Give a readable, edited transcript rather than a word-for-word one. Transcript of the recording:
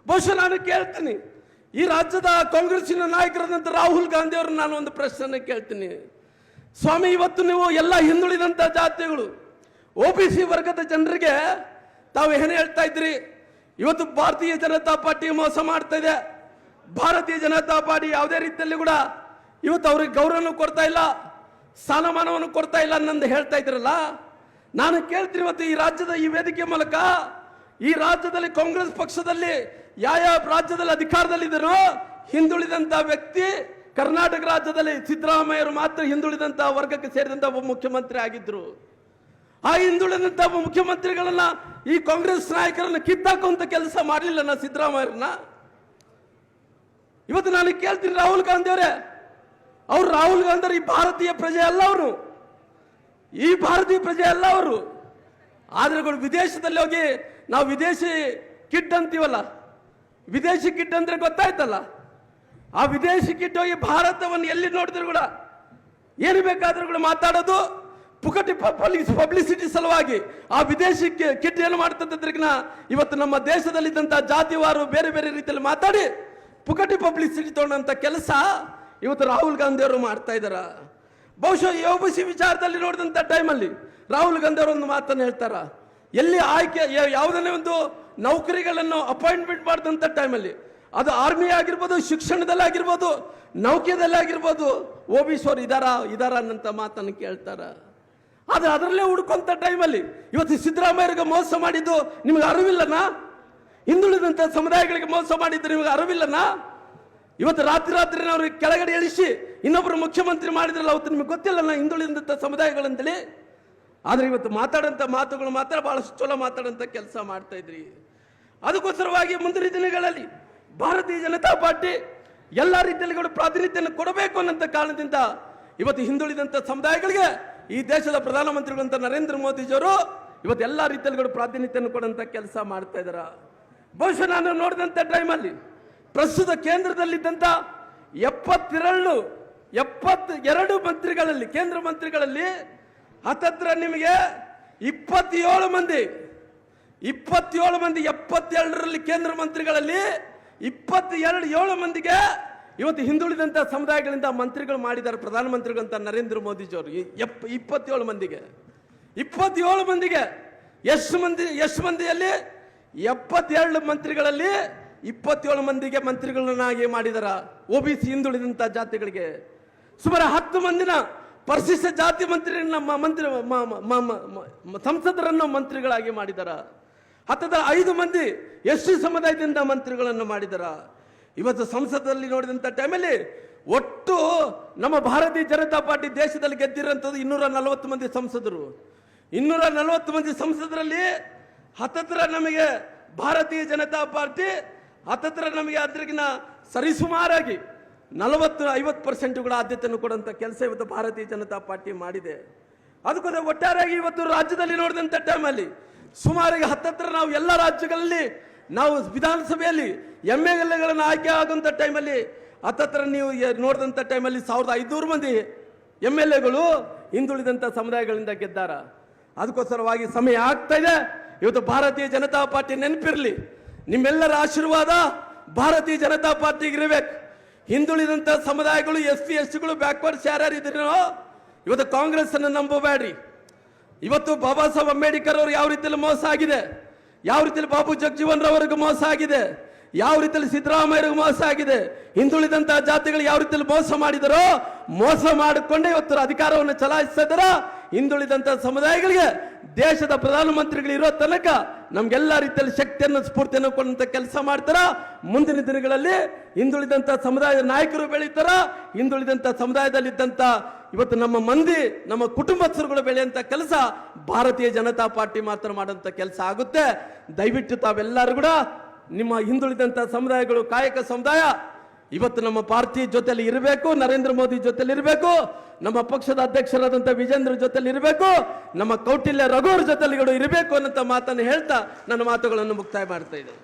ಬಹುಶಃ ನಾನು ಕೇಳ್ತೀನಿ, ಈ ರಾಜ್ಯದ ಕಾಂಗ್ರೆಸ್ಸಿನ ನಾಯಕರಾದಂಥ ರಾಹುಲ್ ಗಾಂಧಿ ಅವರನ್ನು ನಾನು ಒಂದು ಪ್ರಶ್ನೆ ಕೇಳ್ತೀನಿ. ಸ್ವಾಮಿ, ಇವತ್ತು ನೀವು ಎಲ್ಲ ಹಿಂದುಳಿದಂಥ ಜಾತಿಗಳು OBC ವರ್ಗದ ಜನರಿಗೆ ತಾವು ಏನು ಹೇಳ್ತಾ ಇದ್ರಿ? ಇವತ್ತು ಭಾರತೀಯ ಜನತಾ ಪಾರ್ಟಿ ಮೋಸ ಮಾಡ್ತಾ ಇದೆ. ಭಾರತೀಯ ಜನತಾ ಪಾರ್ಟಿ ಯಾವುದೇ ರೀತಿಯಲ್ಲಿ ಕೂಡ ಇವತ್ತು ಅವ್ರಿಗೆ ಗೌರವವನ್ನು ಕೊಡ್ತಾ ಇಲ್ಲ, ಸ್ಥಾನಮಾನವನ್ನು ಕೊಡ್ತಾ ಇಲ್ಲ ಅನ್ನೊಂದು ಹೇಳ್ತಾ ಇದ್ರಲ್ಲ. ನಾನು ಕೇಳ್ತೀನಿ, ಇವತ್ತು ಈ ರಾಜ್ಯದ ಈ ವೇದಿಕೆ ಮೂಲಕ ಈ ರಾಜ್ಯದಲ್ಲಿ ಕಾಂಗ್ರೆಸ್ ಪಕ್ಷದಲ್ಲಿ ಯಾವ ರಾಜ್ಯದಲ್ಲಿ ಅಧಿಕಾರದಲ್ಲಿದ್ದರೋ ಹಿಂದುಳಿದಂತ ವ್ಯಕ್ತಿ ಕರ್ನಾಟಕ ರಾಜ್ಯದಲ್ಲಿ ಸಿದ್ದರಾಮಯ್ಯರು ಮಾತ್ರ ಹಿಂದುಳಿದಂತ ವರ್ಗಕ್ಕೆ ಸೇರಿದಂತ ಒಬ್ಬ ಮುಖ್ಯಮಂತ್ರಿ ಆಗಿದ್ರು. ಆ ಹಿಂದುಳಿದಂತ ಮುಖ್ಯಮಂತ್ರಿಗಳನ್ನ ಈ ಕಾಂಗ್ರೆಸ್ ನಾಯಕರನ್ನ ಕಿತ್ತಾಕುವಂತ ಕೆಲಸ ಮಾಡಲಿಲ್ಲ ಸಿದ್ದರಾಮಯ್ಯರನ್ನ. ಇವತ್ತು ನಾನು ಕೇಳ್ತೀನಿ, ರಾಹುಲ್ ಗಾಂಧಿ ಅವರೇ, ರಾಹುಲ್ ಗಾಂಧಿ ಅವರು ಈ ಭಾರತೀಯ ಪ್ರಜೆ ಅಲ್ಲ, ಅವರು ಈ ಭಾರತೀಯ ಪ್ರಜೆ ಅಲ್ಲ ಅವರು. ಆದ್ರೆ ವಿದೇಶದಲ್ಲಿ ಹೋಗಿ ನಾವು ವಿದೇಶಿ ಕಿಡ್ ಅಂತೀವಲ್ಲ, ವಿದೇಶಿ ಕಿಡ್ ಅಂದ್ರೆ ಗೊತ್ತಾಯ್ತಲ್ಲ, ಆ ವಿದೇಶಿ ಕಿಡ್ ಹೋಗಿ ಭಾರತವನ್ನು ಎಲ್ಲಿ ನೋಡಿದ್ರು ಕೂಡ ಏನು ಬೇಕಾದ್ರೂ ಕೂಡ ಮಾತಾಡೋದು ಪುಕಟಿ ಪಬ್ಲಿಸಿಟಿ ಸಲುವಾಗಿ. ಆ ವಿದೇಶಿ ಕಿಡ್ ಏನು ಮಾಡ್ತದ್ರಿಗಿನ ಇವತ್ತು ನಮ್ಮ ದೇಶದಲ್ಲಿದ್ದಂಥ ಜಾತಿವಾರು ಬೇರೆ ಬೇರೆ ರೀತಿಯಲ್ಲಿ ಮಾತಾಡಿ ಪುಕಟಿ ಪಬ್ಲಿಸಿಟಿ ತಗೊಂಡಂತ ಕೆಲಸ ಇವತ್ತು ರಾಹುಲ್ ಗಾಂಧಿ ಅವರು ಮಾಡ್ತಾ ಇದ್ದಾರ. ಬಹುಶಃ OBC ವಿಚಾರದಲ್ಲಿ ನೋಡಿದಂಥ ಟೈಮಲ್ಲಿ ರಾಹುಲ್ ಗಾಂಧಿ ಅವರು ಒಂದು ಮಾತನ್ನು ಹೇಳ್ತಾರ, ಎಲ್ಲಿ ಆಯ್ಕೆ ಯಾವುದನ್ನೇ ಒಂದು ನೌಕರಿಗಳನ್ನು ಅಪಾಯಿಂಟ್ಮೆಂಟ್ ಮಾಡಿದಂಥ ಟೈಮಲ್ಲಿ, ಅದು ಆರ್ಮಿ ಆಗಿರ್ಬೋದು, ಶಿಕ್ಷಣದಲ್ಲಿ ಆಗಿರ್ಬೋದು, ನೌಕೆಯಲ್ಲಿ ಆಗಿರ್ಬೋದು, OBC ಅವರು ಇದಾರ ಅನ್ನಂತ ಮಾತನ್ನು ಕೇಳ್ತಾರ. ಆದ್ರೆ ಅದರಲ್ಲೇ ಹುಡ್ಕೊಂತ ಟೈಮಲ್ಲಿ ಇವತ್ತು ಸಿದ್ದರಾಮಯ್ಯರಿಗೆ ಮೋಸ ಮಾಡಿದ್ದು ನಿಮ್ಗೆ ಅರಿವಿಲ್ಲನಾ? ಹಿಂದುಳಿದಂತ ಸಮುದಾಯಗಳಿಗೆ ಮೋಸ ಮಾಡಿದ್ದು ನಿಮ್ಗೆ ಅರಿವಿಲ್ಲನಾ? ಇವತ್ತು ರಾತ್ರಿ ಅವ್ರಿಗೆ ಕೆಳಗಡೆ ಇಳಿಸಿ ಇನ್ನೊಬ್ರು ಮುಖ್ಯಮಂತ್ರಿ ಮಾಡಿದ್ರಲ್ಲ, ಅವತ್ತು ನಿಮ್ಗೆ ಗೊತ್ತಿಲ್ಲನ ಹಿಂದುಳಿದಂತ ಸಮುದಾಯಗಳಂತೇಳಿ. ಆದ್ರೆ ಇವತ್ತು ಮಾತಾಡಂತ ಮಾತುಗಳು ಮಾತ್ರ ಬಹಳಷ್ಟು ಚಲೋ ಮಾತಾಡಂತ ಕೆಲಸ ಮಾಡ್ತಾ ಇದ್ರಿ. ಅದಕ್ಕೋಸ್ಕರವಾಗಿ ಮುಂದಿನ ದಿನಗಳಲ್ಲಿ ಭಾರತೀಯ ಜನತಾ ಪಾರ್ಟಿ ಎಲ್ಲಾ ರೀತಿಯಲ್ಲಿ ಕೂಡ ಪ್ರಾತಿನಿಧ್ಯವನ್ನು ಕೊಡಬೇಕು ಅನ್ನಂತ ಕಾರಣದಿಂದ ಇವತ್ತು ಹಿಂದುಳಿದಂತ ಸಮುದಾಯಗಳಿಗೆ ಈ ದೇಶದ ಪ್ರಧಾನಮಂತ್ರಿಗಳಂತ ನರೇಂದ್ರ ಮೋದಿಜಿಯವರು ಇವತ್ತು ಎಲ್ಲಾ ರೀತಿಯಲ್ಲಿ ಕೂಡ ಪ್ರಾತಿನಿಧ್ಯವನ್ನು ಕೊಡುವಂತ ಕೆಲಸ ಮಾಡ್ತಾ ಇದಾರ. ಬಹುಶಃ ನಾನು ನೋಡಿದಂತ ಟೈಮಲ್ಲಿ ಪ್ರಸ್ತುತ ಕೇಂದ್ರದಲ್ಲಿದ್ದಂತ 72 ಮಂತ್ರಿಗಳಲ್ಲಿ, ಕೇಂದ್ರ ಮಂತ್ರಿಗಳಲ್ಲಿ ಹತ್ತತ್ರ ನಿಮಗೆ 27 ಮಂದಿ 72ರಲ್ಲಿ ಕೇಂದ್ರ ಮಂತ್ರಿಗಳಲ್ಲಿ 7 ಮಂದಿಗೆ ಇವತ್ತು ಹಿಂದುಳಿದಂತ ಸಮುದಾಯಗಳಿಂದ ಮಂತ್ರಿಗಳು ಮಾಡಿದ್ದಾರೆ ಪ್ರಧಾನಮಂತ್ರಿಗಳಂತ ನರೇಂದ್ರ ಮೋದಿಜಿಯವರು. 27 ಮಂದಿಗೆ ಎಷ್ಟು ಮಂದಿಯಲ್ಲಿ 72 ಮಂತ್ರಿಗಳಲ್ಲಿ 27 ಮಂದಿಗೆ ಮಂತ್ರಿಗಳನ್ನಾಗಿ ಮಾಡಿದಾರ. OBC ಹಿಂದುಳಿದಂತ ಜಾತಿಗಳಿಗೆ ಸುಮಾರು 10 ಮಂದಿನ ಪರಿಶಿಷ್ಟ ಜಾತಿ ಸಂಸದರನ್ನು ಮಂತ್ರಿಗಳಾಗಿ ಮಾಡಿದಾರ. 5 ಮಂದಿ SC ಸಮುದಾಯದಿಂದ ಮಂತ್ರಿಗಳನ್ನು ಮಾಡಿದಾರ. ಇವತ್ತು ಸಂಸದಲ್ಲಿ ನೋಡಿದಂತ ಟೈಮಲ್ಲಿ ಒಟ್ಟು ನಮ್ಮ ಭಾರತೀಯ ಜನತಾ ಪಾರ್ಟಿ ದೇಶದಲ್ಲಿ ಗೆದ್ದಿರೋಂಥದ್ದು 240 ಮಂದಿ ಸಂಸದರು. 240 ಮಂದಿ ಸಂಸದರಲ್ಲಿ ಹತ್ತತ್ರ ನಮಗೆ ಭಾರತೀಯ ಜನತಾ ಪಾರ್ಟಿ ನಮಗೆ ಅದ್ರಿಗಿನ ಸರಿಸುಮಾರಾಗಿ 40-50% ಕೂಡ ಆದ್ಯತೆಯನ್ನು ಕೊಡುವಂತ ಕೆಲಸ ಇವತ್ತು ಭಾರತೀಯ ಜನತಾ ಪಾರ್ಟಿ ಮಾಡಿದೆ. ಅದಕ್ಕೋಸ್ಕರ ಒಟ್ಟಾರೆಯಾಗಿ ಇವತ್ತು ರಾಜ್ಯದಲ್ಲಿ ನೋಡಿದಂತ ಟೈಮಲ್ಲಿ ಸುಮಾರಿಗೆ ಹತ್ತತ್ರ ನಾವು ಎಲ್ಲ ರಾಜ್ಯಗಳಲ್ಲಿ ನಾವು ವಿಧಾನಸಭೆಯಲ್ಲಿ MLAಗಳನ್ನು ಆಯ್ಕೆ ಆಗುವಂತ ಟೈಮಲ್ಲಿ ಹತ್ತತ್ರ ನೀವು ನೋಡಿದಂತ ಟೈಮಲ್ಲಿ 1500 ಮಂದಿ MLAಗಳು ಹಿಂದುಳಿದಂತ ಸಮುದಾಯಗಳಿಂದ ಗೆದ್ದಾರ. ಅದಕ್ಕೋಸ್ಕರವಾಗಿ ಸಮಯ ಆಗ್ತಾ ಇದೆ. ಇವತ್ತು ಭಾರತೀಯ ಜನತಾ ಪಾರ್ಟಿ ನೆನಪಿರಲಿ, ನಿಮ್ಮೆಲ್ಲರ ಆಶೀರ್ವಾದ ಭಾರತೀಯ ಜನತಾ ಪಾರ್ಟಿಗೆ ಇರಬೇಕು. ಹಿಂದುಳಿದಂತ ಸಮುದಾಯಗಳು SC STಗಳು ಬ್ಯಾಕ್ವರ್ಡ್ಸ್ ಯಾರ್ಯಾರು ಇದ್ರೋ ಇವತ್ತು ಕಾಂಗ್ರೆಸ್ ಅನ್ನು ನಂಬಬೇಡ್ರಿ. ಇವತ್ತು ಬಾಬಾ ಸಾಹೇಬ್ ಅಂಬೇಡ್ಕರ್ ಅವರು ಯಾವ ರೀತಿಯಲ್ಲಿ ಮೋಸ ಆಗಿದೆ, ಯಾವ ರೀತಿಯಲ್ಲಿ ಬಾಬು ಜಗಜೀವನ್ ರವರಿಗೆ ಮೋಸ ಆಗಿದೆ, ಯಾವ ರೀತಿಯಲ್ಲಿ ಸಿದ್ದರಾಮಯ್ಯರಿಗೆ ಮೋಸ ಆಗಿದೆ, ಹಿಂದುಳಿದಂತ ಜಾತಿಗಳು ಯಾವ ರೀತಿಯಲ್ಲಿ ಮೋಸ ಮಾಡಿದರೋ ಮೋಸ ಮಾಡಿಕೊಂಡೇ ಇವತ್ತು ಅಧಿಕಾರವನ್ನು ಚಲಾಯಿಸ್ತಾ ಇದ್ದಾರ. ಹಿಂದುಳಿದಂತ ಸಮುದಾಯಗಳಿಗೆ ದೇಶದ ಪ್ರಧಾನಮಂತ್ರಿಗಳು ಇರೋ ತನಕ ನಮ್ಗೆಲ್ಲ ರೀತಿಯಲ್ಲಿ ಶಕ್ತಿಯನ್ನು ಸ್ಫೂರ್ತಿಯನ್ನು ಕೊಡುವಂತ ಕೆಲಸ ಮಾಡ್ತಾರ. ಮುಂದಿನ ದಿನಗಳಲ್ಲಿ ಹಿಂದುಳಿದಂತ ಸಮುದಾಯದ ನಾಯಕರು ಬೆಳೀತಾರ. ಹಿಂದುಳಿದಂತ ಸಮುದಾಯದಲ್ಲಿದ್ದಂತ ಇವತ್ತು ನಮ್ಮ ಮಂದಿ, ನಮ್ಮ ಕುಟುಂಬಸ್ಥರುಗಳು ಬೆಳೆಯುವಂತ ಕೆಲಸ ಭಾರತೀಯ ಜನತಾ ಪಾರ್ಟಿ ಮಾತ್ರ ಮಾಡುವಂತ ಕೆಲಸ ಆಗುತ್ತೆ. ದಯವಿಟ್ಟು ತಾವೆಲ್ಲರೂ ಕೂಡ ನಿಮ್ಮ ಹಿಂದುಳಿದಂತ ಸಮುದಾಯಗಳು, ಕಾಯಕ ಸಮುದಾಯ ಇವತ್ತು ನಮ್ಮ ಪಾರ್ಟಿ ಜೊತೆಲಿ ಇರಬೇಕು, ನರೇಂದ್ರ ಮೋದಿ ಜೊತೆಲಿ ಇರಬೇಕು, ನಮ್ಮ ಪಕ್ಷದ ಅಧ್ಯಕ್ಷರಾದಂಥ ವಿಜೇಂದ್ರ ಜೊತೆಲಿ ಇರಬೇಕು, ನಮ್ಮ ಕೌಟಿಲ್ಯ ರಘುವರ್ ಜೊತೆಲಿ ಇರಬೇಕು ಅನ್ನೋ ಮಾತನ್ನು ಹೇಳ್ತಾ ನನ್ನ ಮಾತುಗಳನ್ನು ಮುಕ್ತಾಯ ಮಾಡ್ತಾ ಇದ್ದೇನೆ.